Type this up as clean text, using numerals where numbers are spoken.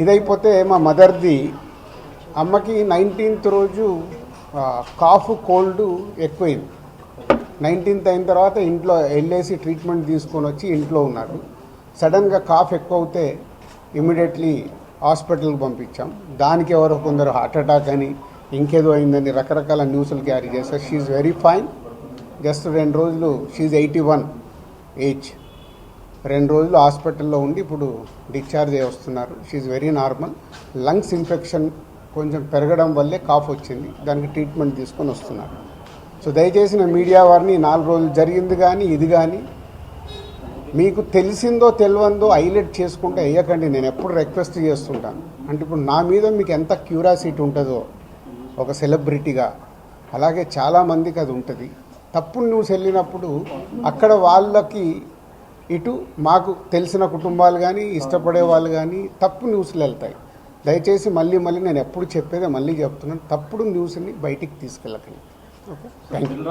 ఇదైపోతే మా మదర్ది అమ్మకి 19th రోజు కాఫ్ కోల్డ్ ఎక్కువైంది. 19th అయిన తర్వాత ఇంట్లో వెళ్ళేసి ట్రీట్మెంట్ తీసుకొని వచ్చి ఇంట్లో ఉన్నారు. సడన్గా కాఫ్ ఎక్కువ అవుతే ఇమీడియట్లీ హాస్పిటల్కి పంపించాం. దానికి ఎవరో కొందరు హార్ట్ అటాక్ అని ఇంకేదో అయిందని రకరకాల న్యూస్లు క్యారీ చేస్తారు. She very fine. జస్ట్ 2 రోజులు షీఈ్ 81 ఏజ్. 2 రోజులు హాస్పిటల్లో ఉండి ఇప్పుడు డిశ్చార్జ్ అయ్యి వస్తున్నారు. She very normal. Lungs infection కొంచెం పెరగడం వల్లే కాఫ్ వచ్చింది. దానికి ట్రీట్మెంట్ తీసుకొని వస్తున్నారు. సో దయచేసి నా మీడియా వారిని 4 రోజులు జరిగింది కానీ ఇది కానీ మీకు తెలిసిందో తెలియందో హైలైట్ చేసుకుంటే వేయకండి. నేను ఎప్పుడు రిక్వెస్ట్ చేస్తుంటాను. అంటే ఇప్పుడు నా మీద మీకు ఎంత క్యూరియాసిటీ ఉంటుందో ఒక సెలబ్రిటీగా, అలాగే చాలామందికి అది ఉంటుంది. తప్పుడు న్యూస్ వెళ్ళినప్పుడు అక్కడ వాళ్ళకి ఇటు మాకు తెలిసిన కుటుంబాలు కానీ ఇష్టపడే వాళ్ళు కానీ తప్పు న్యూస్లు వెళ్తాయి. దయచేసి మళ్ళీ నేను ఎప్పుడు చెప్పేదే మళ్ళీ చెప్తున్నాను, తప్పుడు న్యూస్ని బయటికి తీసుకెళ్ళకండి. Okay, thank you.